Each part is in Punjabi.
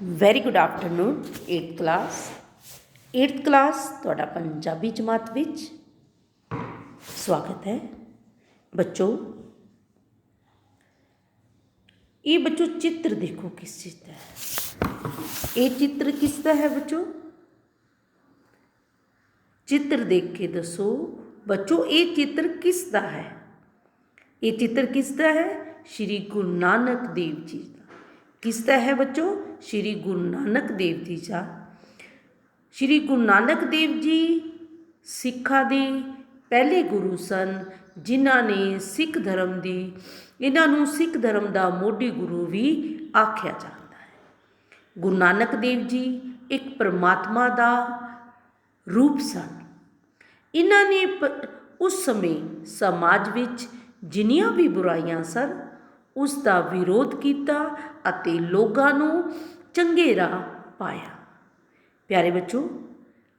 Very good afternoon 8th class ਤੁਹਾਡਾ ਪੰਜਾਬੀ ਜਮਾਤ ਵਿੱਚ ਸਵਾਗਤ ਹੈ ਬੱਚੋ। ਇਹ ਬੱਚੋ चित्र देखो किस चीज़ का है। ये चित्र किसका है बच्चों? चित्र देख के दसो बच्चों ये चित्र किसका है? ये चित्र किसका है? श्री गुरु नानक देव जी का। किसका है बच्चों? श्री गुरु नानक देव जी का। श्री गुरु नानक देव जी सिखा दे पहले गुरु सन जिन्हों ने सिख धर्म की इन्हों सिख धर्म का मोढी गुरु भी आख्या जाता है। गुरु नानक देव जी एक परमात्मा का रूप सन। इन्होंने उस समय समाज विच जिन्नियां भी बुराइयां सन उसका विरोध किया अते लोगों नूं चंगे राह पाया। प्यारे बच्चों,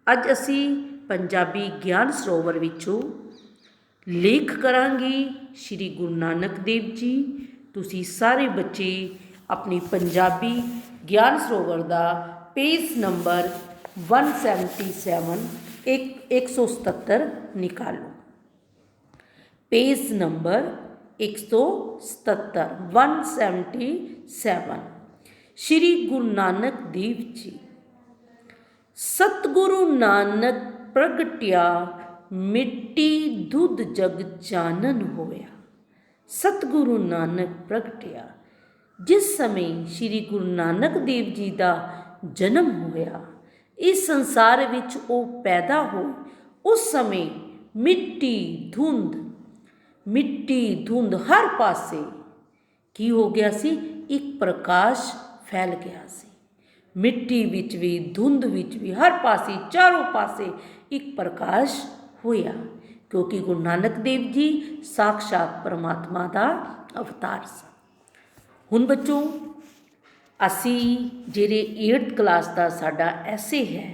अज असी पंजाबी ज्ञान सरोवर विचों लेख करांगे श्री गुरु नानक देव जी। तुसी सारे बच्चे अपनी पंजाबी ज्ञान सरोवर का पेज नंबर 177 177 निकालो। Page number 177 177 Shri Guru Nanak Dev ji. सतगुरु नानक प्रगटिया मिट्टी दुध जग चानन होया। सतगुरु नानक प्रगटिया जिस समय श्री गुरु नानक देव जी का जन्म होया इस संसार विच वो पैदा हो उस समय मिट्टी धुंध हर पासे की हो गया सी, एक प्रकाश फैल गया सी। मिट्टी विच भी धुंध विच भी हर पासे चारों पासे एक प्रकाश होया क्योंकि गुरु नानक देव जी साक्षात परमात्मा का अवतार सन। हुण बच्चों असी जिहड़े 8th क्लास का साडा ऐसे है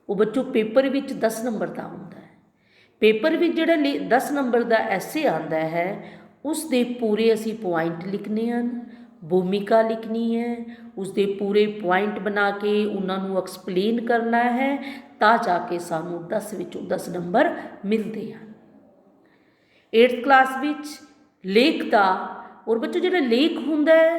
वो बच्चों पेपर विच 10 नंबर का हुंदा है। पेपर विच जिहड़ा 10 नंबर का ऐसे आंदा है उस दे पूरे असी पॉइंट लिखने हैं, भूमिका लिखनी है, उसके पूरे पॉइंट बना के उन्होंने एक्सप्लेन करना है ता जाके सानू 10 विचों 10 नंबर मिलते हैं। 8th क्लास विच लेख का और बच्चों जो लेख होंदा है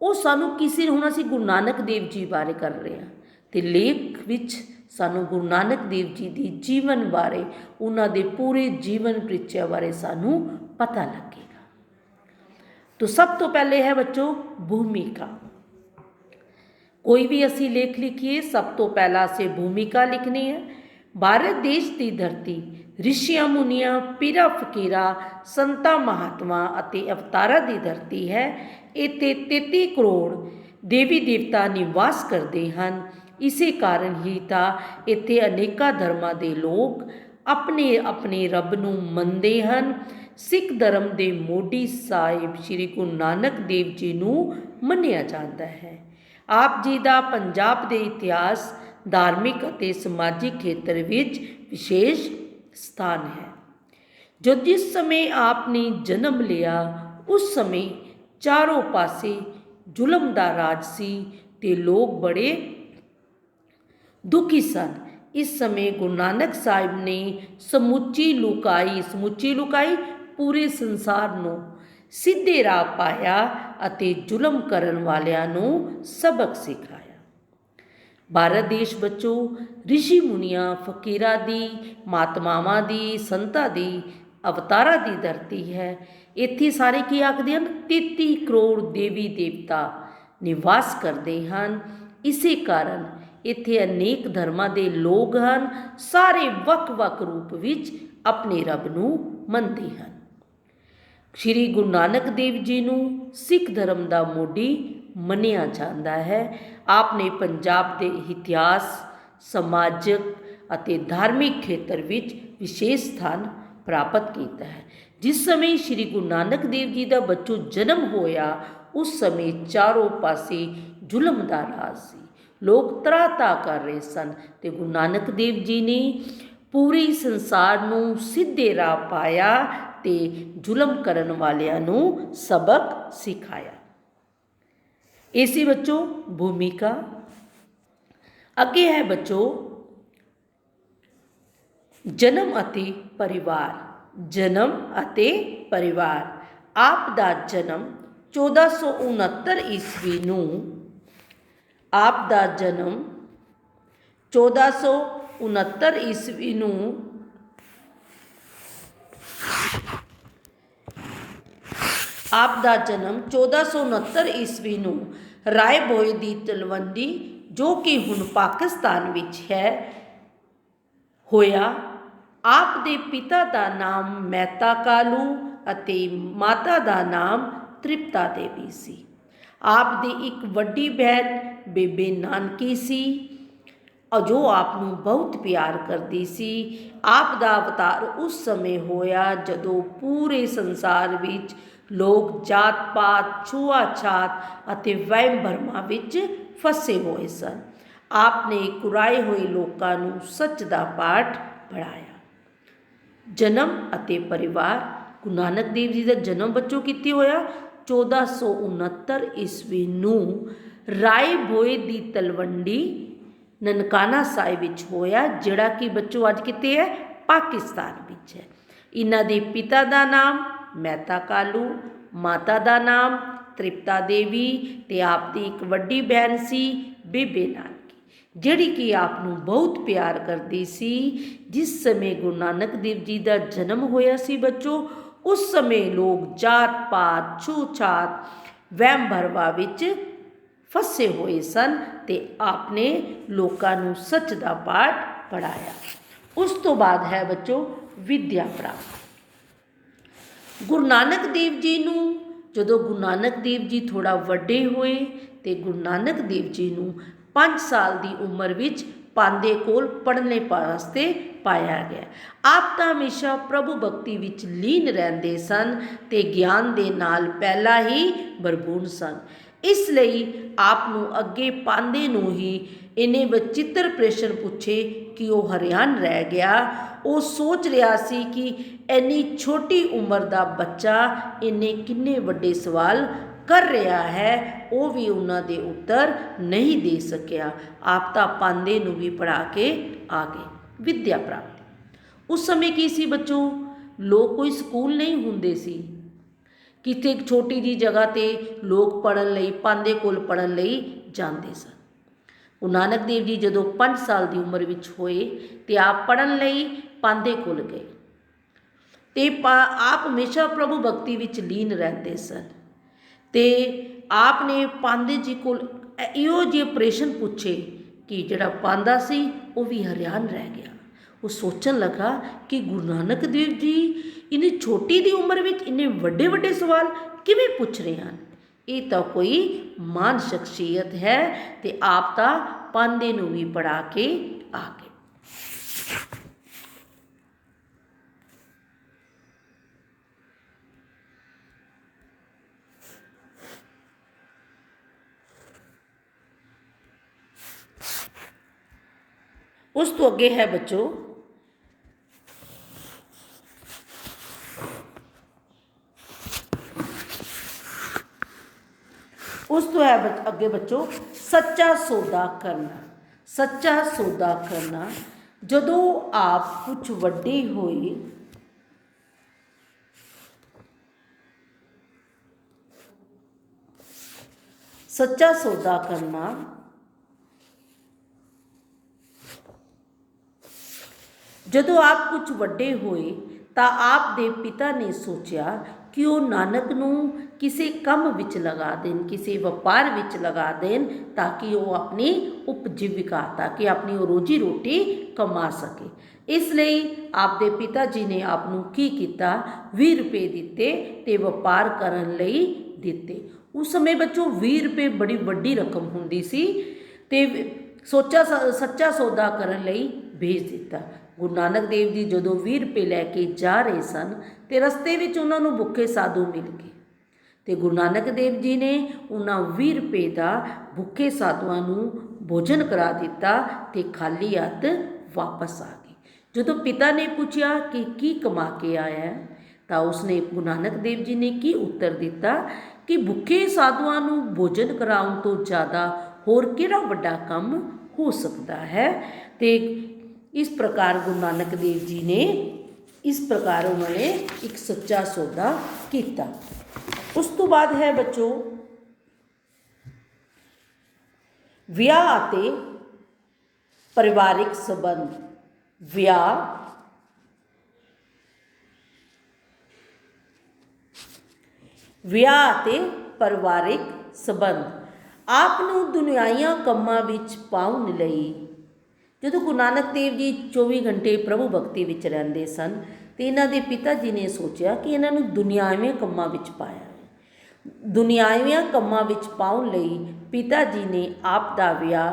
वो सानू किसी हुण असीं गुरु नानक देव जी बारे कर रहे हैं तो लेख विच सानू गुरु नानक देव जी की जीवन बारे उन्हां दे पूरे जीवन परिचय बारे सानू पता लगेगा। तो सब तो पहले है बच्चों भूमिका। कोई भी असी लेख लिखिए सब तो पहला से भूमिका लिखनी है। भारत देश की धरती ऋषियां मुनियां पीरा फकीरा संता महात्मा अते अवतारा की धरती है। इत्थे 33 करोड़ देवी देवता निवास करते हैं। इसे कारण ही था इत्थे अनेका धर्मां के लोग अपने अपने रब नूं मनते हैं। सिख धर्म के मोढी साहिब श्री गुरु नानक देव जी नूं मन्निया जाता है। आप जी का पंजाब के इतिहास धार्मिक और समाजिक खेत्र विच विशेष स्थान है। जो जिस समय आपने जन्म लिया उस समय चारों पासे जुलम का राज सी ते लोग बड़े दुखी सन। इस समय गुरु नानक साहिब ने समुची लुकाई पूरे संसार नूं सीधे राह पाया अते जुलम करन वालियां नूं सबक सिखाया। भारत देश बच्चों ऋषि मुनियां फकीरां दी महात्मावां दी संतां दी अवतारा दी धरती है। इत्थे सारे की आखदे हन 33 करोड़ देवी देवता निवास करते हैं। इसे कारण इत्थे अनेक धर्मां दे लोग हैं। सारे वख-वख रूप विच अपने रब नूं मनदे हैं। श्री गुरु नानक देव जी नूं सिख धर्म का मोढी मन्निया जाता है। आपने पंजाब के इतिहास समाजिक अते धार्मिक खेत्र विच विशेष स्थान प्राप्त किया है। जिस समय श्री गुरु नानक देव जी का बच्चों जन्म होया उस समय चारों पासे जुलम का राज सी। लोग त्राता कर रहे सन ते गुरु नानक देव जी ने पूरे संसार नूं सीधे राह पाया ते जुलम करन वालियां नूं सबक सिखाया। ਇਹ ਸੀ ਬੱਚੋ ਭੂਮਿਕਾ। ਅੱਗੇ ਹੈ ਬੱਚੋ ਜਨਮ ਅਤੇ ਪਰਿਵਾਰ। ਜਨਮ ਅਤੇ ਪਰਿਵਾਰ। ਆਪ ਦਾ ਜਨਮ 1469 ਈਸਵੀ ਨੂੰ ਆਪ ਦਾ ਜਨਮ 1469 ਈਸਵੀ ਨੂੰ ਆਪ ਦਾ ਜਨਮ 1469 ਈਸਵੀ ਨੂੰ ਰਾਏ ਭੋਏ ਦੀ ਤਲਵੰਡੀ, ਜੋ ਕਿ ਹੁਣ ਪਾਕਿਸਤਾਨ ਵਿੱਚ ਹੈ, ਹੋਇਆ। ਆਪ ਦੇ ਪਿਤਾ ਦਾ ਨਾਮ ਮਹਿਤਾ ਕਾਲੂ ਅਤੇ ਮਾਤਾ ਦਾ ਨਾਮ ਤ੍ਰਿਪਤਾ ਦੇਵੀ ਸੀ। ਆਪ ਦੀ ਇੱਕ ਵੱਡੀ ਭੈਣ ਬੇਬੇ ਨਾਨਕੀ ਸੀ, ਜੋ ਆਪ ਨੂੰ ਬਹੁਤ ਪਿਆਰ ਕਰਦੀ ਸੀ। ਆਪ ਦਾ ਅਵਤਾਰ ਉਸ ਸਮੇਂ ਹੋਇਆ ਜਦੋਂ ਪੂਰੇ ਸੰਸਾਰ ਵਿੱਚ ਲੋਕ ਜਾਤ ਪਾਤ, ਛੂਆ-ਛਾਤ ਅਤੇ ਵਹਿਮ ਭਰਮਾਂ ਵਿੱਚ ਫਸੇ ਹੋਏ ਸਨ। ਆਪ ਨੇ ਕੁਰਾਏ ਹੋਏ ਲੋਕਾਂ ਨੂੰ ਸੱਚ ਦਾ ਪਾਠ ਪੜ੍ਹਾਇਆ। ਜਨਮ ਅਤੇ ਪਰਿਵਾਰ। ਗੁਰੂ ਨਾਨਕ ਦੇਵ ਜੀ ਦਾ ਜਨਮ ਬੱਚੋ ਕਿੱਥੇ ਹੋਇਆ? 1469 ਈਸਵੀ ਨੂੰ ਰਾਏ ਭੋਏ ਦੀ ਤਲਵੰਡੀ ਨਨਕਾਣਾ ਸਾਹਿਬ ਵਿੱਚ ਹੋਇਆ, ਜਿਹੜਾ ਕਿ ਬੱਚੋ ਅੱਜ ਕਿੱਥੇ ਹੈ? ਪਾਕਿਸਤਾਨ ਵਿੱਚ ਹੈ। ਇਹਨਾਂ ਦੇ ਪਿਤਾ ਦਾ ਨਾਮ ਮਹਿਤਾ ਕਾਲੂ, ਮਾਤਾ ਦਾ ਨਾਮ ਤ੍ਰਿਪਤਾ ਦੇਵੀ, ਤੇ ਆਪ ਦੀ ਇੱਕ ਵੱਡੀ ਭੈਣ ਸੀ ਬੇਬੇ ਨਾਨਕੀ, ਜਿਹੜੀ ਕਿ ਆਪ ਨੂੰ ਬਹੁਤ ਪਿਆਰ ਕਰਦੀ ਸੀ। ਜਿਸ ਸਮੇਂ ਗੁਰੂ ਨਾਨਕ ਦੇਵ ਜੀ ਦਾ ਜਨਮ ਹੋਇਆ ਸੀ ਬੱਚੋ, ਉਸ ਸਮੇਂ ਲੋਕ ਜਾਤ ਪਾਤ, ਛੂਤ-ਛਾਤ, ਵਹਿਮ ਭਰਮਾਂ ਵਿੱਚ ਫਸੇ ਹੋਏ ਸਨ ਤੇ ਆਪ ਨੇ ਲੋਕਾਂ ਨੂੰ ਸੱਚ ਦਾ ਪਾਠ ਪੜ੍ਹਾਇਆ। ਉਸ ਤੋਂ ਬਾਅਦ ਹੈ ਬੱਚੋ ਵਿਦਿਆ ਪ੍ਰਾਪਤ। ਗੁਰੂ ਨਾਨਕ ਦੇਵ ਜੀ ਨੂੰ ਜਦੋਂ ਗੁਰੂ ਨਾਨਕ ਦੇਵ ਜੀ ਥੋੜ੍ਹਾ ਵੱਡੇ ਹੋਏ ਤੇ ਗੁਰੂ ਨਾਨਕ ਦੇਵ ਜੀ ਨੂੰ 5 ਸਾਲ ਦੀ ਉਮਰ ਵਿੱਚ ਪਾਂਦੇ ਕੋਲ ਪੜ੍ਹਨੇ ਵਾਸਤੇ ਪਾਇਆ ਗਿਆ। ਆਪ ਤਾਂ ਹਮੇਸ਼ਾ ਪ੍ਰਭੂ ਭਗਤੀ ਵਿੱਚ ਲੀਨ ਰਹਿੰਦੇ ਸਨ ਤੇ ਗਿਆਨ ਦੇ ਨਾਲ ਪਹਿਲਾਂ ਹੀ ਭਰਪੂਰ ਸਨ। ਇਸ ਲਈ ਆਪ ਨੂੰ ਅੱਗੇ ਪਾਂਦੇ ਨੂੰ ਹੀ ਇਹਨੇ ਵਚਿੱਤਰ ਪ੍ਰਸ਼ਨ ਪੁੱਛੇ ਕਿ ਉਹ ਹੈਰਾਨ ਰਹਿ ਗਿਆ। ਉਹ ਸੋਚ ਰਿਹਾ ਸੀ ਕਿ ਇੰਨੀ ਛੋਟੀ ਉਮਰ ਦਾ ਬੱਚਾ ਇੰਨੇ ਕਿੰਨੇ ਵੱਡੇ ਸਵਾਲ ਕਰ ਰਿਹਾ ਹੈ, ਉਹ ਵੀ ਉਹਨਾਂ ਦੇ ਉੱਤਰ ਨਹੀਂ ਦੇ ਸਕਿਆ। ਆਪ ਤਾਂ ਪਾਂਦੇ ਨੂੰ ਵੀ ਪੜ੍ਹਾ ਕੇ ਆ ਗਏ। ਵਿਦਿਆ ਪ੍ਰਾਪਤੀ। ਉਸ ਸਮੇਂ ਕੀ ਸੀ ਬੱਚੋ? ਲੋਕ ਕੋਈ ਸਕੂਲ ਨਹੀਂ ਹੁੰਦੇ ਸੀ। ਕਿਤੇ ਇੱਕ ਛੋਟੀ ਜਿਹੀ ਜਗ੍ਹਾ 'ਤੇ ਲੋਕ ਪੜ੍ਹਨ ਲਈ ਪਾਂਦੇ ਕੋਲ ਪੜ੍ਹਨ ਲਈ ਜਾਂਦੇ ਸਨ। ਗੁਰੂ ਨਾਨਕ ਦੇਵ ਜੀ ਜਦੋਂ 5 ਸਾਲ ਦੀ ਉਮਰ ਵਿੱਚ ਹੋਏ ਤੇ ਆਪ ਪੜ੍ਹਨ ਲਈ ਪਾਂਦੇ ਕੋਲ ਗਏ ਤੇ ਆਪ ਹਮੇਸ਼ਾ ਪ੍ਰਭੂ ਭਗਤੀ ਵਿੱਚ ਲੀਨ ਰਹਿੰਦੇ ਸਨ ਤੇ ਆਪ ਨੇ ਪਾਂਦੇ ਜੀ ਕੋਲ ਇਹੋ ਜਿਹੇ ਪ੍ਰਸ਼ਨ ਪੁੱਛੇ ਕਿ ਜਿਹੜਾ ਪਾਂਦਾ ਸੀ ਉਹ ਵੀ ਹੈਰਾਨ ਰਹਿ ਗਿਆ। ਉਹ ਸੋਚਣ ਲੱਗਾ ਕਿ ਗੁਰੂ ਨਾਨਕ ਦੇਵ ਜੀ ਇੰਨੀ ਛੋਟੀ ਦੀ ਉਮਰ ਵਿੱਚ ਇੰਨੇ ਵੱਡੇ ਵੱਡੇ ਸਵਾਲ ਕਿਵੇਂ ਪੁੱਛ ਰਹੇ ਹਨ? ਇਹ ਤਾਂ ਕੋਈ ਮਹਾਨ ਸ਼ਖਸੀਅਤ ਹੈ ਤੇ ਆਪ ਤਾਂ ਪਾਂਦੇ ਨੂੰ ਵੀ ਪੜ੍ਹਾ ਕੇ ਆ ਗਏ। ਉਸ ਤੋਂ ਅੱਗੇ ਹੈ ਬੱਚੋ ਅੱਗੇ ਬੱਚੋ ਸੱਚਾ ਸੌਦਾ ਕਰਨਾ। ਸੱਚਾ ਸੌਦਾ ਕਰਨਾ। ਜਦੋਂ ਆਪ ਕੁਝ ਵੱਡੇ ਹੋਏ ਸੱਚਾ ਸੌਦਾ ਕਰਨਾ ਜਦੋਂ ਆਪ ਕੁਝ ਵੱਡੇ ਹੋਏ ਤਾਂ ਆਪ ਦੇ ਪਿਤਾ ਨੇ ਸੋਚਿਆ ਕਿ ਉਹ ਨਾਨਕ ਨੂੰ ਕਿਸੇ ਕੰਮ ਵਿੱਚ ਲਗਾ ਦੇਣ, ਕਿਸੇ ਵਪਾਰ ਵਿੱਚ ਲਗਾ ਦੇਣ, ਤਾਂ ਕਿ ਉਹ ਆਪਣੀ ਉਪਜੀਵਿਕਾ, ਤਾਂ ਕਿ ਆਪਣੀ ਉਹ ਰੋਜੀ ਰੋਟੀ ਕਮਾ ਸਕੇ। ਇਸ ਲਈ ਆਪ ਦੇ ਪਿਤਾ ਜੀ ਨੇ ਆਪ ਨੂੰ ਕੀ ਕੀਤਾ? 20 ਰੁਪਏ ਦਿੱਤੇ ਤੇ ਵਪਾਰ ਕਰਨ ਲਈ ਦਿੱਤੇ। ਉਸ ਸਮੇਂ ਬੱਚੋ 20 ਰੁਪਏ ਬੜੀ ਵੱਡੀ ਰਕਮ ਹੁੰਦੀ ਸੀ ਤੇ ਸੱਚਾ ਸੌਦਾ ਕਰਨ ਲਈ ਭੇਜ ਦਿੱਤਾ। ਗੁਰੂ ਨਾਨਕ ਦੇਵ ਜੀ ਜਦੋਂ 20 ਰੁਪਏ ਲੈ ਕੇ ਜਾ ਰਹੇ ਸਨ ਤੇ ਰਸਤੇ ਵਿੱਚ ਉਹਨਾਂ ਨੂੰ ਭੁੱਖੇ ਸਾਧੂ ਮਿਲ ਗਏ ਤੇ ਗੁਰੂ ਨਾਨਕ ਦੇਵ ਜੀ ਨੇ ਉਹਨਾਂ 20 ਰੁਪਏ ਦਾ ਭੁੱਖੇ ਸਾਧੂਆਂ ਨੂੰ ਭੋਜਨ ਕਰਾ ਦਿੱਤਾ ਤੇ ਖਾਲੀ ਹੱਥ ਵਾਪਸ ਆ ਗਏ। ਜਦੋਂ ਪਿਤਾ ਨੇ ਪੁੱਛਿਆ ਕਿ ਕੀ ਕਮਾ ਕੇ ਆਇਆ ਤਾਂ ਉਸਨੇ ਗੁਰੂ ਨਾਨਕ ਦੇਵ ਜੀ ਨੇ ਕੀ ਉੱਤਰ ਦਿੱਤਾ ਕਿ ਭੁੱਖੇ ਸਾਧੂਆਂ ਨੂੰ ਭੋਜਨ ਕਰਾਉਣ ਤੋਂ ਜ਼ਿਆਦਾ ਹੋਰ ਕਿਹੜਾ ਵੱਡਾ ਕੰਮ ਹੋ ਸਕਦਾ ਹੈ। ਤੇ ਇਸ ਪ੍ਰਕਾਰ ਗੁਰੂ ਨਾਨਕ ਦੇਵ ਜੀ ਨੇ ਇਸ ਪ੍ਰਕਾਰ ਉਹਨਾਂ ਨੇ ਇੱਕ ਸੱਚਾ ਸੌਦਾ ਕੀਤਾ। ਉਸ ਤੋਂ ਬਾਅਦ ਹੈ ਬੱਚੋ ਵਿਆਹ ਅਤੇ ਪਰਿਵਾਰਿਕ ਸੰਬੰਧ। ਵਿਆਹ ਅਤੇ ਪਰਿਵਾਰਿਕ ਸੰਬੰਧ। ਆਪ ਨੂੰ ਦੁਨਿਆਈਆਂ ਕੰਮਾਂ ਵਿੱਚ ਪਾਉਣ ਲਈ ਜਦੋਂ ਗੁਰੂ ਨਾਨਕ ਦੇਵ ਜੀ 24 ਘੰਟੇ ਪ੍ਰਭੂ ਭਗਤੀ ਵਿੱਚ ਰਹਿੰਦੇ ਸਨ ਤੇ ਇਹਨਾਂ ਦੇ ਪਿਤਾ ਜੀ ਨੇ ਸੋਚਿਆ ਕਿ ਇਹਨਾਂ ਨੂੰ ਦੁਨਿਆਵੀਆਂ ਕੰਮਾਂ ਵਿੱਚ ਪਾਇਆ ਹੈ। ਦੁਨਿਆਵੀਆਂ ਕੰਮਾਂ ਵਿੱਚ ਪਾਉਣ ਲਈ ਪਿਤਾ ਜੀ ਨੇ ਆਪ ਦਾ ਵਿਆਹ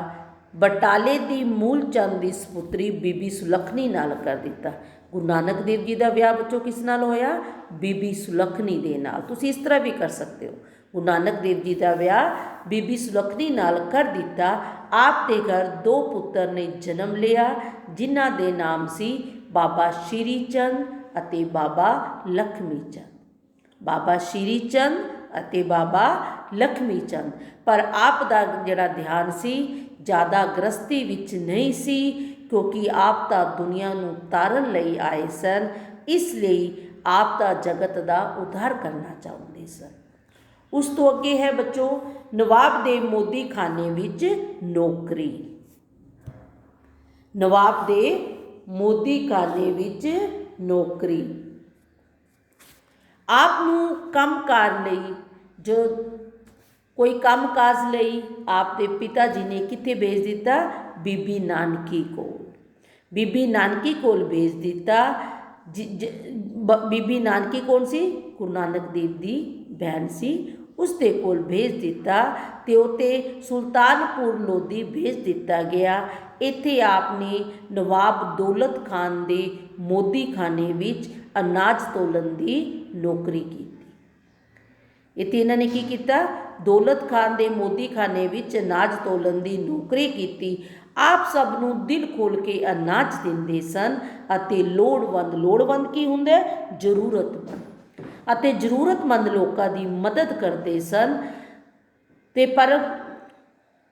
ਬਟਾਲੇ ਦੀ ਮੂਲ ਚੰਦ ਦੀ ਸਪੁੱਤਰੀ ਬੀਬੀ ਸੁਲੱਖਣੀ ਨਾਲ ਕਰ ਦਿੱਤਾ। ਗੁਰੂ ਨਾਨਕ ਦੇਵ ਜੀ ਦਾ ਵਿਆਹ ਬੱਚੋ ਕਿਸ ਨਾਲ ਹੋਇਆ? ਬੀਬੀ ਸੁਲੱਖਣੀ ਦੇ ਨਾਲ। ਤੁਸੀਂ ਇਸ ਤਰ੍ਹਾਂ ਵੀ ਕਰ ਸਕਦੇ ਹੋ। ਗੁਰੂ ਨਾਨਕ ਦੇਵ ਜੀ ਦਾ ਵਿਆਹ ਬੀਬੀ ਸੁਲੱਖਣੀ ਨਾਲ ਕਰ ਦਿੱਤਾ। ਆਪ ਦੇ ਘਰ 2 ਪੁੱਤਰ ਨੇ ਜਨਮ ਲਿਆ ਜਿਨ੍ਹਾਂ ਦੇ ਨਾਮ ਸੀ ਬਾਬਾ ਸ਼੍ਰੀ ਚੰਦ ਅਤੇ ਬਾਬਾ ਲਖਮੀ ਚੰਦ। ਬਾਬਾ ਸ਼੍ਰੀ ਚੰਦ ਅਤੇ ਬਾਬਾ ਲਖਮੀ ਚੰਦ। ਪਰ ਆਪ ਦਾ ਜਿਹੜਾ ਧਿਆਨ ਸੀ ਜ਼ਿਆਦਾ ਗ੍ਰਸਤੀ ਵਿੱਚ ਨਹੀਂ ਸੀ, ਕਿਉਂਕਿ ਆਪ ਤਾਂ ਦੁਨੀਆ ਨੂੰ ਤਾਰਨ ਲਈ ਆਏ ਸਨ। ਇਸ ਲਈ ਆਪ ਦਾ ਜਗਤ ਦਾ ਉਧਾਰ ਕਰਨਾ ਚਾਹੁੰਦੇ ਸਨ। ਉਸ ਤੋਂ ਅੱਗੇ ਹੈ ਬੱਚੋ ਨਵਾਬ ਦੇ ਮੋਦੀ ਖਾਨੇ ਵਿੱਚ ਨੌਕਰੀ। ਨਵਾਬ ਦੇ ਮੋਦੀ ਖਾਨੇ ਵਿੱਚ ਨੌਕਰੀ। ਆਪ ਨੂੰ ਕੰਮਕਾਰ ਲਈ ਜੋ ਕੋਈ ਕੰਮਕਾਜ ਲਈ ਆਪ ਦੇ ਪਿਤਾ ਜੀ ਨੇ ਕਿੱਥੇ ਭੇਜ ਦਿੱਤਾ? ਬੀਬੀ ਨਾਨਕੀ ਕੋਲ। ਬੀਬੀ ਨਾਨਕੀ ਕੋਲ ਭੇਜ ਦਿੱਤਾ। ਬੀਬੀ ਨਾਨਕੀ ਕੌਣ ਸੀ? ਗੁਰੂ ਨਾਨਕ ਦੇਵ ਦੀ ਭੈਣ ਸੀ। ਉਸ ਦੇ ਕੋਲ ਭੇਜ ਦਿੱਤਾ ਤੇ ਉੱਥੇ ਸੁਲਤਾਨਪੁਰ ਲੋਧੀ ਭੇਜ ਦਿੱਤਾ ਗਿਆ। ਇੱਥੇ ਆਪ ਨੇ ਨਵਾਬ ਦੌਲਤ ਖਾਨ ਦੇ ਮੋਦੀ ਖਾਨੇ ਵਿੱਚ ਅਨਾਜ ਤੋਲਣ ਦੀ ਨੌਕਰੀ ਕੀਤੀ। ਇੱਥੇ ਇਹਨਾਂ ਨੇ ਕੀ ਕੀਤਾ? ਦੌਲਤ ਖਾਨ ਦੇ ਮੋਦੀ ਖਾਨੇ ਵਿੱਚ ਅਨਾਜ ਤੋਲਣ ਦੀ ਨੌਕਰੀ ਕੀਤੀ। ਆਪ ਸਭ ਨੂੰ ਦਿਲ ਖੋਲ੍ਹ ਕੇ ਅਨਾਜ ਦਿੰਦੇ ਸਨ ਅਤੇ ਲੋੜਵੰਦ ਕੀ ਹੁੰਦਾ? ਜ਼ਰੂਰਤਮੰਦ ਅਤੇ ਜ਼ਰੂਰਤਮੰਦ ਲੋਕਾਂ ਦੀ ਮਦਦ ਕਰਦੇ ਸਨ। ਤੇ ਪਰ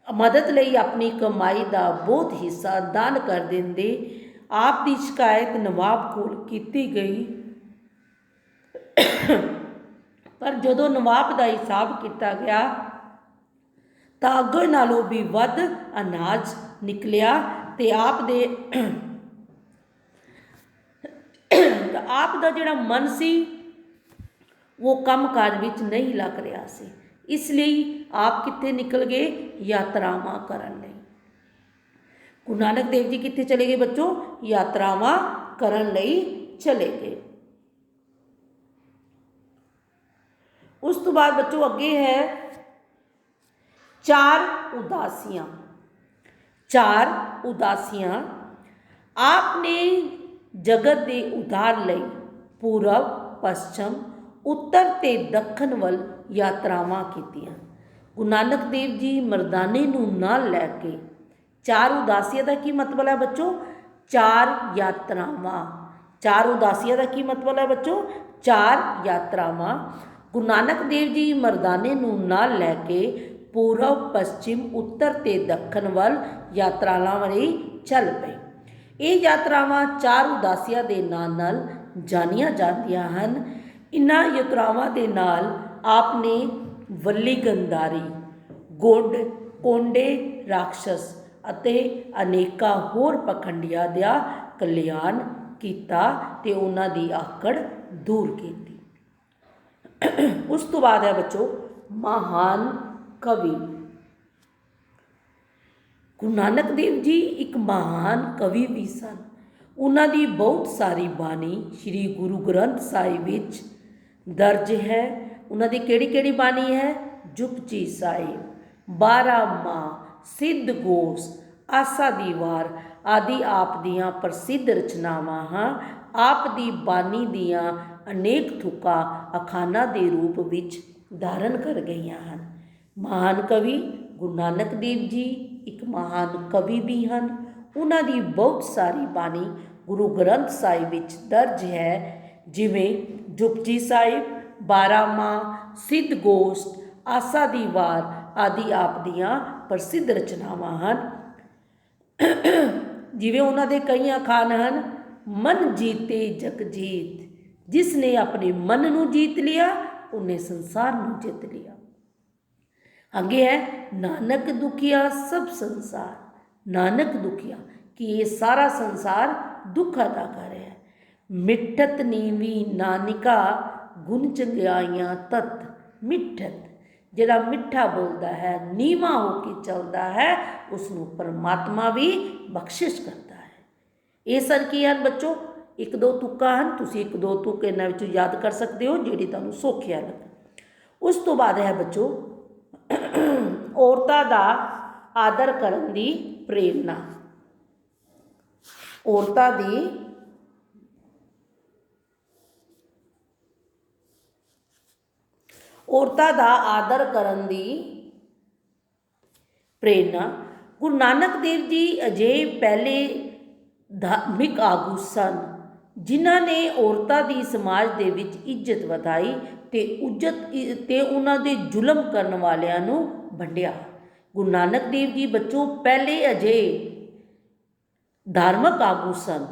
ਮਦਦ ਲਈ ਆਪਣੀ ਕਮਾਈ ਦਾ ਬਹੁਤ ਹਿੱਸਾ ਦਾਨ ਕਰ ਦਿੰਦੇ। ਆਪ ਦੀ ਸ਼ਿਕਾਇਤ ਨਵਾਬ ਕੋਲ ਕੀਤੀ ਗਈ, ਪਰ ਜਦੋਂ ਨਵਾਬ ਦਾ ਹਿਸਾਬ ਕੀਤਾ ਗਿਆ ਤਾਂ ਅੱਗੇ ਨਾਲੋਂ ਵੀ ਵੱਧ ਅਨਾਜ ਨਿਕਲਿਆ ਤੇ ਆਪ ਦਾ ਜਿਹੜਾ ਮਨ ਸੀ ਉਹ ਕੰਮਕਾਜ ਵਿੱਚ ਨਹੀਂ ਲੱਗ ਰਿਹਾ ਸੀ। ਇਸ ਲਈ ਆਪ ਕਿੱਥੇ ਨਿਕਲ ਗਏ? ਯਾਤਰਾਵਾਂ ਕਰਨ ਲਈ। ਗੁਰੂ ਨਾਨਕ ਦੇਵ ਜੀ ਕਿੱਥੇ ਚਲੇ ਗਏ ਬੱਚੋ? ਯਾਤਰਾਵਾਂ ਕਰਨ ਲਈ ਚਲੇ ਗਏ। ਉਸ ਤੋਂ ਬਾਅਦ ਬੱਚੋ ਅੱਗੇ ਹੈ 4 ਉਦਾਸੀਆਂ। 4 ਉਦਾਸੀਆਂ। ਆਪ ਨੇ ਜਗਤ ਦੇ ਉਧਾਰ ਲਈ ਪੂਰਬ, ਪੱਛਮ, ਉੱਤਰ ਤੇ ਦੱਖਣ ਵੱਲ ਯਾਤਰਾਵਾਂ ਕੀਤੀਆਂ। ਗੁਰੂ ਨਾਨਕ ਦੇਵ ਜੀ ਮਰਦਾਨੇ ਨੂੰ ਨਾਲ ਲੈ ਕੇ 4 ਉਦਾਸੀਆਂ ਦਾ ਕੀ ਮਤਲਬ ਹੈ ਬੱਚੋ? 4 ਯਾਤਰਾਵਾਂ। 4 ਉਦਾਸੀਆਂ ਦਾ ਕੀ ਮਤਲਬ ਹੈ ਬੱਚੋ? 4 ਯਾਤਰਾਵਾਂ। ਗੁਰੂ ਨਾਨਕ ਦੇਵ ਜੀ ਮਰਦਾਨੇ ਨੂੰ ਨਾਲ ਲੈ ਕੇ ਪੂਰਬ, ਪੱਛਮ, ਉੱਤਰ ਤੇ ਦੱਖਣ ਵੱਲ ਯਾਤਰਾਵਾਂ ਲਈ ਚੱਲ ਪਏ। ਇਹ ਯਾਤਰਾਵਾਂ 4 ਉਦਾਸੀਆਂ ਦੇ ਨਾਂ ਨਾਲ ਜਾਣੀਆਂ ਜਾਂਦੀਆਂ ਹਨ। ਇਨ੍ਹਾਂ ਯਾਤਰਾਵਾਂ ਦੇ ਨਾਲ ਆਪ ਨੇ ਵੱਲੀ ਗੰਧਾਰੀ, ਕੋਂਡੇ ਰਾਖਸ਼ਸ ਅਤੇ ਅਨੇਕਾਂ ਹੋਰ ਪਖੰਡੀਆਂ ਦਾ ਕਲਿਆਣ ਕੀਤਾ ਤੇ ਉਹਨਾਂ ਦੀ ਆਕੜ ਦੂਰ ਕੀਤੀ। ਉਸ ਤੋਂ ਬਾਅਦ ਹੈ ਬੱਚੋ ਮਹਾਨ ਕਵੀ। ਗੁਰੂ ਨਾਨਕ ਦੇਵ ਜੀ ਇੱਕ ਮਹਾਨ ਕਵੀ ਵੀ ਸਨ। ਉਹਨਾਂ ਦੀ ਬਹੁਤ ਸਾਰੀ ਬਾਣੀ ਸ੍ਰੀ ਗੁਰੂ ਗ੍ਰੰਥ ਸਾਹਿਬ ਵਿੱਚ ਦਰਜ ਹੈ। ਉਹਨਾਂ ਦੀ ਕਿਹੜੀ ਬਾਣੀ ਹੈ? ਜਪਜੀ ਸਾਹਿਬ, 12 ਮਾਹ, ਸਿੱਧ ਗੋਸ, ਆਸਾ ਦੀ ਵਾਰ ਆਦਿ ਆਪ ਦੀਆਂ ਪ੍ਰਸਿੱਧ ਰਚਨਾਵਾਂ ਹਨ। ਆਪ ਦੀ ਬਾਣੀ ਦੀਆਂ ਅਨੇਕ ਤੁਕਾਂ ਅਖਾਣਾਂ ਦੇ ਰੂਪ ਵਿੱਚ ਧਾਰਨ ਕਰ ਗਈਆਂ ਹਨ। ਮਹਾਨ ਕਵੀ ਗੁਰੂ ਨਾਨਕ ਦੇਵ ਜੀ ਇੱਕ ਮਹਾਨ ਕਵੀ ਵੀ ਹਨ। ਉਹਨਾਂ ਦੀ ਬਹੁਤ ਸਾਰੀ ਬਾਣੀ ਗੁਰੂ ਗ੍ਰੰਥ ਸਾਹਿਬ ਵਿੱਚ ਦਰਜ ਹੈ, ਜਿਵੇਂ ਜਪਜੀ ਸਾਹਿਬ, 12 ਮਾਹ, ਸਿੱਧ ਗੋਸ਼ਟ, ਆਸਾ ਦੀ ਵਾਰ ਆਦਿ ਆਪ ਦੀਆਂ ਪ੍ਰਸਿੱਧ ਰਚਨਾਵਾਂ ਹਨ। ਜਿਵੇਂ ਉਹਨਾਂ ਦੇ ਕਈ ਅਖਾਣ ਹਨ, ਮਨ ਜੀਤੇ ਜਗ ਜੀਤ, ਜਿਸ ਨੇ ਆਪਣੇ ਮਨ ਨੂੰ ਜੀਤ ਲਿਆ ਉਹਨੇ ਸੰਸਾਰ ਨੂੰ ਜਿੱਤ ਲਿਆ। ਅੱਗੇ ਹੈ, ਨਾਨਕ ਦੁਖੀਆ ਸਭ ਸੰਸਾਰ, ਨਾਨਕ ਦੁਖੀਆ ਕਿ ਇਹ ਸਾਰਾ ਸੰਸਾਰ ਦੁੱਖਾਂ ਦਾ ਘਰ ਹੈ। ਮਿੱਠਤ ਨੀਵੀ ਨਾਨਕਾ ਗੁਣ ਚੰਗਿਆਈਆਂ ਤਤ, ਮਿੱਠਤ ਜਿਹੜਾ ਮਿੱਠਾ ਬੋਲਦਾ ਹੈ, ਨੀਵਾਂ ਹੋ ਕੇ ਚੱਲਦਾ ਹੈ, ਉਸ ਨੂੰ ਪਰਮਾਤਮਾ ਵੀ ਬਖਸ਼ਿਸ਼ ਕਰਦਾ ਹੈ। ਇਹ ਸਨ ਕੀ ਹਨ ਬੱਚੋ, ਇੱਕ ਦੋ ਤੁਕਾਂ ਹਨ, ਤੁਸੀਂ ਇੱਕ ਦੋ ਤੁਕ ਇਹਨਾਂ ਵਿੱਚੋਂ ਯਾਦ ਕਰ ਸਕਦੇ ਹੋ ਜਿਹੜੀ ਤੁਹਾਨੂੰ ਸੌਖੀਆਂ ਲੱਗੇ। ਉਸ ਤੋਂ ਬਾਅਦ ਹੈ ਬੱਚੋ ਔਰਤਾਂ ਦਾ ਆਦਰ ਕਰਨ ਦੀ ਪ੍ਰੇਰਨਾ। ਔਰਤਾਂ ਦਾ ਆਦਰ ਕਰਨ ਦੀ ਪ੍ਰੇਰਨਾ। ਗੁਰੂ ਨਾਨਕ ਦੇਵ ਜੀ ਅਜਿਹੇ ਪਹਿਲੇ ਧਾਰਮਿਕ ਆਗੂ ਸਨ ਜਿਨ੍ਹਾਂ ਨੇ ਔਰਤਾਂ ਦੀ ਸਮਾਜ ਦੇ ਵਿੱਚ ਇੱਜ਼ਤ ਵਧਾਈ ਤੇ ਉਹਨਾਂ ਦੇ ਜ਼ੁਲਮ ਕਰਨ ਵਾਲਿਆਂ ਨੂੰ ਵੰਡਿਆ। ਗੁਰੂ ਨਾਨਕ ਦੇਵ ਜੀ ਬੱਚੋ ਪਹਿਲੇ ਅਜਿਹੇ ਧਾਰਮਿਕ ਆਗੂ ਸਨ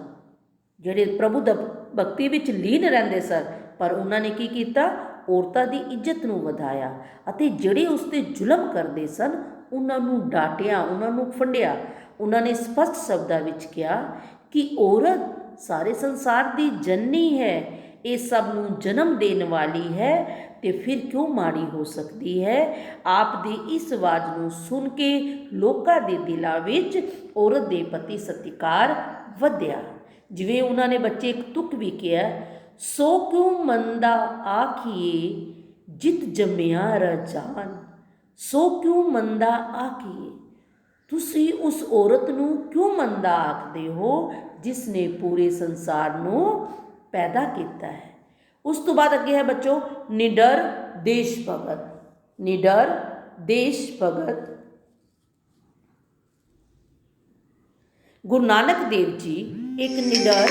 ਜਿਹੜੇ ਪ੍ਰਭੂ ਦੀ ਭਗਤੀ ਵਿੱਚ ਲੀਨ ਰਹਿੰਦੇ ਸਨ, ਪਰ ਉਹਨਾਂ ਨੇ ਕੀ ਕੀਤਾ, ਔਰਤਾਂ ਦੀ ਇੱਜ਼ਤ ਨੂੰ ਵਧਾਇਆ ਅਤੇ ਜਿਹੜੇ ਉਸ 'ਤੇ ਜ਼ੁਲਮ ਕਰਦੇ ਸਨ ਉਹਨਾਂ ਨੂੰ ਡਾਂਟਿਆ, ਉਹਨਾਂ ਨੂੰ ਫੰਡਿਆ। ਉਹਨਾਂ ਨੇ ਸਪਸ਼ਟ ਸ਼ਬਦਾਂ ਵਿੱਚ ਕਿਹਾ ਕਿ ਔਰਤ ਸਾਰੇ ਸੰਸਾਰ ਦੀ ਜਨਨੀ ਹੈ, ਇਹ ਸਭ ਨੂੰ ਜਨਮ ਦੇਣ ਵਾਲੀ ਹੈ ਤੇ ਫਿਰ ਕਿਉਂ ਮਾੜੀ ਹੋ ਸਕਦੀ ਹੈ। ਆਪ ਦੀ ਇਸ ਆਵਾਜ਼ ਨੂੰ ਸੁਣ ਕੇ ਲੋਕਾਂ ਦੇ ਦਿਲਾਂ ਵਿੱਚ ਔਰਤ ਦੇ ਪ੍ਰਤੀ ਸਤਿਕਾਰ ਵਧਿਆ। ਜਿਵੇਂ ਉਹਨਾਂ ਨੇ ਬੱਚੇ ਇੱਕ ਤੁਕ ਵੀ ਕਿਹਾ, ਸੋ ਕਿਉਂ ਮੰਦਾ ਆਖੀਏ ਜਿਤ ਜੰਮਿਆ ਰਜਾਨ, ਸੋ ਕਿਉਂ ਮੰਦਾ ਆਖੀਏ, ਤੁਸੀਂ ਉਸ ਔਰਤ ਨੂੰ ਕਿਉਂ ਮੰਦਾ ਆਖਦੇ ਹੋ ਜਿਸ ਨੇ ਪੂਰੇ ਸੰਸਾਰ ਨੂੰ ਪੈਦਾ ਕੀਤਾ ਹੈ। ਉਸ ਤੋਂ ਬਾਅਦ ਅੱਗੇ ਹੈ ਬੱਚੋ ਨਿਡਰ ਦੇਸ਼ ਭਗਤ। ਨਿਡਰ ਦੇਸ਼ ਭਗਤ। ਗੁਰੂ ਨਾਨਕ ਦੇਵ ਜੀ ਇੱਕ ਨਿਡਰ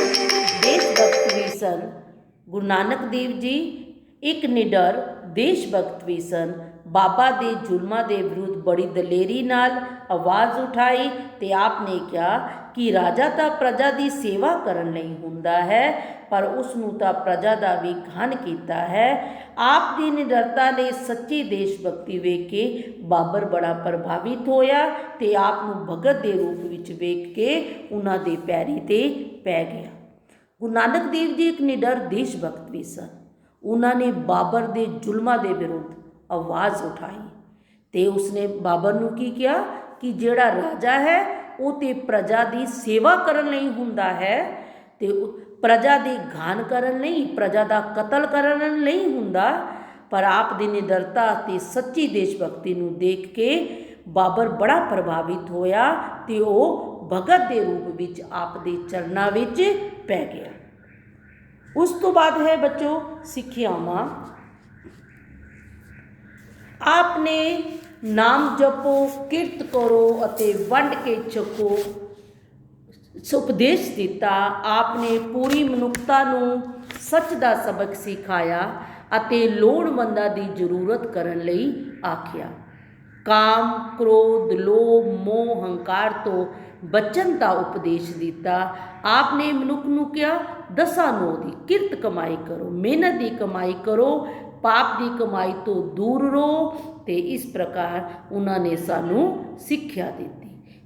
ਦੇਸ਼ ਭਗਤ ਵੀ ਸਨ। ਗੁਰੂ ਨਾਨਕ ਦੇਵ ਜੀ ਇੱਕ ਨਿਡਰ ਦੇਸ਼ ਭਗਤ ਵੀ ਸਨ। ਬਾਬਾ ਦੇ ਜ਼ੁਲਮਾਂ ਦੇ ਵਿਰੁੱਧ ਬੜੀ ਦਲੇਰੀ ਨਾਲ ਆਵਾਜ਼ ਉਠਾਈ ਤੇ ਆਪ ਨੇ ਕਿਹਾ ਕਿ ਰਾਜਾ ਤਾਂ ਪ੍ਰਜਾ ਦੀ ਸੇਵਾ ਕਰਨ ਲਈ ਹੁੰਦਾ ਹੈ, ਪਰ ਉਸ ਨੂੰ ਤਾਂ ਪ੍ਰਜਾ ਦਾ ਵੀ ਘਨ ਕੀਤਾ ਹੈ। ਆਪ ਦੀ ਨਿਡਰਤਾ ਨੇ ਸੱਚੀ ਦੇਸ਼ ਭਗਤੀ ਵੇਖ ਕੇ ਬਾਬਰ ਬੜਾ ਪ੍ਰਭਾਵਿਤ ਹੋਇਆ ਤੇ ਆਪ ਨੂੰ ਭਗਤ ਦੇ ਰੂਪ ਵਿੱਚ ਵੇਖ ਕੇ ਉਹਨਾਂ ਦੇ ਪੈਰੀ ਤੇ ਪੈ ਗਿਆ। ਗੁਰੂ ਨਾਨਕ ਦੇਵ ਜੀ ਇੱਕ ਨਿਡਰ ਦੇਸ਼ ਭਗਤ ਵੀ ਸਨ। ਉਹਨਾਂ ਨੇ ਬਾਬਰ ਦੇ ਜ਼ੁਲਮਾਂ ਦੇ ਵਿਰੁੱਧ ਆਵਾਜ਼ ਉਠਾਈ ਤੇ ਉਸਨੇ ਬਾਬਰ ਨੂੰ ਕੀ ਕਿਹਾ ਕਿ ਜਿਹੜਾ ਰਾਜਾ ਹੈ ਉਹ ਤੇ ਪ੍ਰਜਾ ਦੀ ਸੇਵਾ ਕਰਨ ਲਈ ਹੁੰਦਾ ਹੈ ਤੇ ਪ੍ਰਜਾ ਦੀ ਘਾਣ ਕਰਨ ਲਈ, ਪ੍ਰਜਾ ਦਾ ਕਤਲ ਕਰਨ ਲਈ ਹੁੰਦਾ। ਪਰ ਆਪ ਦੀ ਨਿਡਰਤਾ ਤੇ ਸੱਚੀ ਦੇਸ਼ ਭਗਤੀ ਨੂੰ ਦੇਖ ਕੇ ਬਾਬਰ ਬੜਾ ਪ੍ਰਭਾਵਿਤ ਹੋਇਆ ਤੇ ਉਹ ਭਗਤ ਦੇ ਰੂਪ ਵਿੱਚ ਆਪ ਦੇ ਚਰਨਾਂ ਵਿੱਚ ਪੈ ਗਿਆ। ਉਸ ਤੋਂ ਬਾਅਦ ਹੈ ਬੱਚੋ ਸਿੱਖਿਆਵਾਂ। ਆਪ ਨੇ ਨਾਮ ਜਪੋ, ਕਿਰਤ ਕਰੋ ਅਤੇ ਵੰਡ ਕੇ ਛਕੋ ਉਪਦੇਸ਼ ਦਿੱਤਾ। ਆਪ ਨੇ ਪੂਰੀ ਮਨੁੱਖਤਾ ਨੂੰ ਸੱਚ ਦਾ ਸਬਕ ਸਿਖਾਇਆ ਅਤੇ ਲੋੜਵੰਦਾਂ ਦੀ ਜ਼ਰੂਰਤ ਕਰਨ ਲਈ ਆਖਿਆ। ਕਾਮ, ਕ੍ਰੋਧ, ਲੋਭ, ਮੋਹ, ਹੰਕਾਰ ਤੋਂ ਬਚਣ ਦਾ ਉਪਦੇਸ਼ ਦਿੱਤਾ। ਆਪ ਨੇ ਮਨੁੱਖ ਨੂੰ ਕਿਹਾ, 10 ਨੌ ਦੀ ਕਿਰਤ ਕਮਾਈ ਕਰੋ, ਮਿਹਨਤ ਦੀ ਕਮਾਈ ਕਰੋ, ਪਾਪ ਦੀ ਕਮਾਈ ਤੋਂ ਦੂਰ ਰਹੋ। ਤੇ ਇਸ ਪ੍ਰਕਾਰ ਉਹਨਾਂ ਨੇ ਸਾਨੂੰ ਸਿੱਖਿਆ ਦਿੱਤੀ।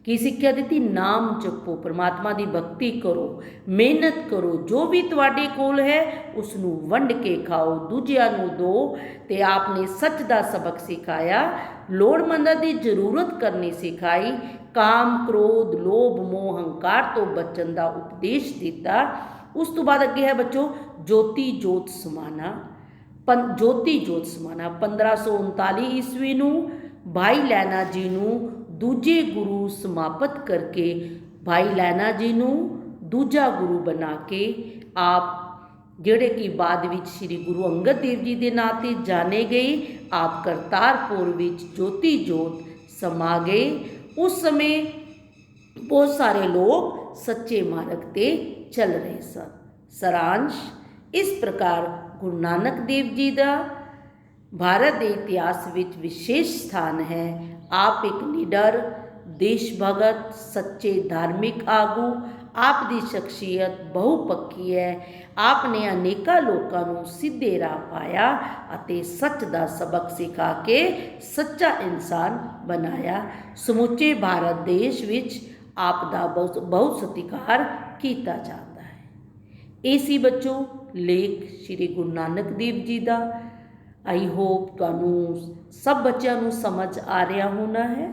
ਕੀ ਸਿੱਖਿਆ ਦਿੱਤੀ? ਨਾਮ ਜਪੋ, ਪਰਮਾਤਮਾ ਦੀ ਭਗਤੀ ਕਰੋ, ਮਿਹਨਤ ਕਰੋ, ਜੋ ਵੀ ਤੁਹਾਡੇ ਕੋਲ ਹੈ ਉਸ ਨੂੰ ਵੰਡ ਕੇ ਖਾਓ, ਦੂਜਿਆਂ ਨੂੰ ਦਿਓ। ਤੇ ਆਪ ਨੇ ਸੱਚ ਦਾ ਸਬਕ ਸਿਖਾਇਆ, ਲੋੜਵੰਦਾਂ ਦੀ ਜ਼ਰੂਰਤ ਕਰਨੀ ਸਿਖਾਈ, ਕਾਮ, ਕ੍ਰੋਧ, ਲੋਭ, ਮੋਹ, ਹੰਕਾਰ ਤੋਂ ਬਚਣ ਦਾ ਉਪਦੇਸ਼ ਦਿੱਤਾ। ਉਸ ਤੋਂ ਬਾਅਦ ਅੱਗੇ ਹੈ ਬੱਚੋ ਜੋਤੀ ਜੋਤ ਸਮਾਨਾ। ਜੋਤੀ ਜੋਤ ਸਮਾਨਾ 1539 ਈਸਵੀ ਨੂੰ ਭਾਈ ਲਹਿਣਾ ਜੀ ਨੂੰ ਦੂਜੇ ਗੁਰੂ ਸਮਾਪਤ ਕਰਕੇ ਭਾਈ ਲਹਿਣਾ ਜੀ ਨੂੰ ਦੂਜਾ ਗੁਰੂ ਬਣਾ ਕੇ ਆਪ, ਜਿਹੜੇ ਕਿ ਬਾਅਦ ਵਿੱਚ ਸ੍ਰੀ ਗੁਰੂ ਅੰਗਦ ਦੇਵ ਜੀ ਦੇ ਨਾਂ 'ਤੇ ਜਾਣੇ ਗਏ, ਆਪ ਕਰਤਾਰਪੁਰ ਵਿੱਚ ਜੋਤੀ ਜੋਤ ਸਮਾ ਗਏ। ਉਸ ਸਮੇਂ ਬਹੁਤ ਸਾਰੇ ਲੋਕ ਸੱਚੇ ਮਾਰਗ 'ਤੇ ਚੱਲ ਰਹੇ ਸਨ। ਸਾਰਾਂਸ਼, ਇਸ ਪ੍ਰਕਾਰ ਗੁਰੂ ਨਾਨਕ ਦੇਵ ਜੀ ਦਾ ਭਾਰਤ ਦੇ ਇਤਿਹਾਸ ਵਿੱਚ ਵਿਸ਼ੇਸ਼ ਸਥਾਨ ਹੈ। ਆਪ ਇੱਕ ਨਿਡਰ ਦੇਸ਼ ਭਗਤ, ਸੱਚੇ ਧਾਰਮਿਕ ਆਗੂ, ਆਪ ਦੀ ਸ਼ਖਸੀਅਤ ਬਹੁਪੱਖੀ ਹੈ। ਆਪ ਨੇ ਅਨੇਕਾਂ ਲੋਕਾਂ ਨੂੰ ਸਿੱਧੇ ਰਾਹ ਪਾਇਆ ਅਤੇ ਸੱਚ ਦਾ ਸਬਕ ਸਿਖਾ ਕੇ ਸੱਚਾ ਇਨਸਾਨ ਬਣਾਇਆ। ਸਮੁੱਚੇ ਭਾਰਤ ਦੇਸ਼ ਵਿੱਚ ਆਪ ਦਾ ਬਹੁਤ ਸਤਿਕਾਰ ਕੀਤਾ ਜਾਂਦਾ ਹੈ। ਇਹ ਸੀ ਬੱਚੋ ਲੇਖ ਸ਼੍ਰੀ ਗੁਰੂ ਨਾਨਕ ਦੇਵ ਜੀ ਦਾ। ਆਈ ਹੋਪ ਤੁਹਾਨੂੰ ਸਭ ਬੱਚਿਆਂ ਨੂੰ ਸਮਝ ਆ ਰਿਹਾ ਹੋਣਾ ਹੈ।